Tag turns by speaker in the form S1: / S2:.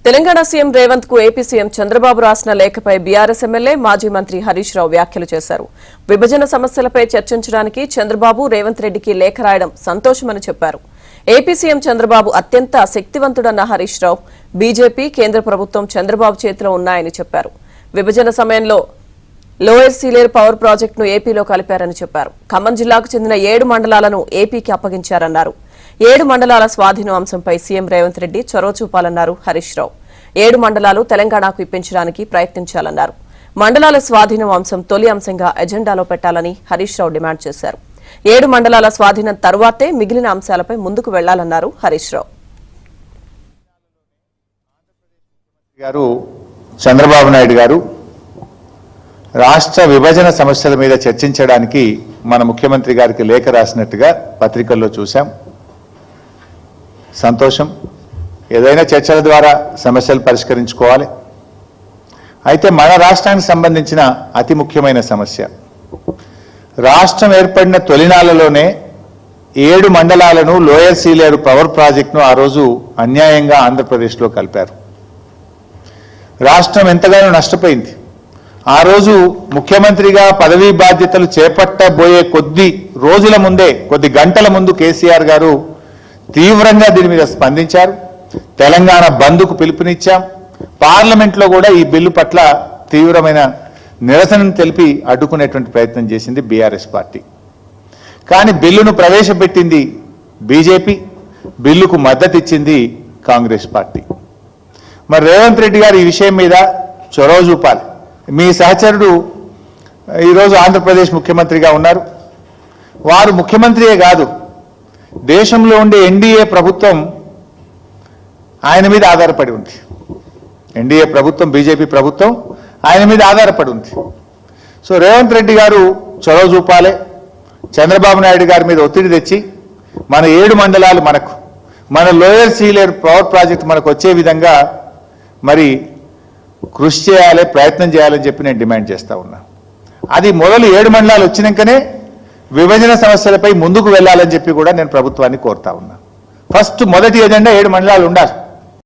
S1: Telangana CM Revanth కు AP CM Chandrababu రాసిన లేఖపై BRS MLA మాజీ మంత్రి హరీష్ రావు వ్యాఖ్యలు చేశారు. విభజన సమస్యలపై చర్చించడానికి చంద్రబాబు రేవంత్ రెడ్డికి లేఖ రాయడం సంతోషమని చెప్పారు. ఏపీ సీఎం చంద్రబాబు అత్యంత శక్తివంతుడన్న హరీష్ రావు బీజేపీ కేంద్ర ప్రభుత్వం చంద్రబాబు చేతిలో ఉన్నాయని చెప్పారు. విభజన సమయంలో లోయర్ సీలేరు పవర్ ప్రాజెక్టును ఏపీలో కలిపారని చెప్పారు. ఖమ్మం జిల్లాకు చెందిన 7 మండలాలను ఏపీకి అప్పగించారన్నారు. 7 మండలాల స్వాధీనం అంశంపై సీఎం రేవంత్ రెడ్డి చొరవ చూపాలన్నారు హరీష్ రావు. 7 మండలాలు తెలంగాణకు ఇప్పించడానికి ప్రయత్నించాలన్నారు. మండలాల స్వాధీనం అంశం తొలి అంశంగా ఎజెండాలో పెట్టాలని హరీష్ రావు డిమాండ్ చేశారు. 7 మండలాల స్వాధీనం తరువాతే మిగిలిన అంశాలపై ముందుకు వెళ్లాలన్నారు హరీష్ రావు.
S2: చంద్రబాబు నాయుడు గారు రాష్ట్ర విభజన సమస్యల మీద చర్చించడానికి మన ముఖ్యమంత్రి గారికి లేఖ రాసినట్టుగా పత్రికల్లో చూశాం. సంతోషం. ఏదైనా చర్చల ద్వారా సమస్యలు పరిష్కరించుకోవాలి. అయితే మన రాష్ట్రానికి సంబంధించిన అతి ముఖ్యమైన సమస్య, రాష్ట్రం ఏర్పడిన తొలినాళ్లలోనే 7 మండలాలను లోయర్ సీలేరు పవర్ ప్రాజెక్టును ఆ రోజు అన్యాయంగా ఆంధ్రప్రదేశ్లో కలిపారు. రాష్ట్రం ఎంతగానో నష్టపోయింది. ఆ రోజు ముఖ్యమంత్రిగా పదవీ బాధ్యతలు చేపట్టబోయే కొద్ది రోజుల ముందే, కొద్ది గంటల ముందు కేసీఆర్ గారు తీవ్రంగా దీని మీద స్పందించారు. తెలంగాణ బంద్కు పిలుపునిచ్చాం. పార్లమెంట్లో కూడా ఈ బిల్లు పట్ల తీవ్రమైన నిరసనను తెలిపి అడ్డుకునేటువంటి ప్రయత్నం చేసింది బీఆర్ఎస్ పార్టీ. కానీ బిల్లును ప్రవేశపెట్టింది బీజేపీ, బిల్లుకు మద్దతు ఇచ్చింది కాంగ్రెస్ పార్టీ. మరి రేవంత్ రెడ్డి గారు ఈ విషయం మీద చొరవ చూపాలి. మీ సహచరుడు ఈరోజు ఆంధ్రప్రదేశ్ ముఖ్యమంత్రిగా ఉన్నారు. వారు ముఖ్యమంత్రియే కాదు, దేశంలో ఉండే ఎన్డీఏ ప్రభుత్వం ఆయన మీద ఆధారపడి ఉంది. ఎన్డీఏ ప్రభుత్వం, బీజేపీ ప్రభుత్వం ఆయన మీద ఆధారపడి ఉంది. సో రేవంత్ రెడ్డి గారు చొరవ చూపాలి. చంద్రబాబు నాయుడు గారి మీద ఒత్తిడి తెచ్చి మన 7 మండలాలు మనకు, మన లోయర్ సీలేరు పవర్ ప్రాజెక్ట్ మనకు వచ్చే విధంగా మరి కృషి చేయాలి, ప్రయత్నం చేయాలని చెప్పి నేను డిమాండ్ చేస్తా ఉన్నా. అది మొదలు 7 మండలాలు వచ్చినాకనే విభజన సమస్యలపై ముందుకు వెళ్ళాలని చెప్పి కూడా నేను ప్రభుత్వాన్ని కోరుతా ఉన్నా. మొదటి ఎజెండా 7 మండలాలు ఉండాలి.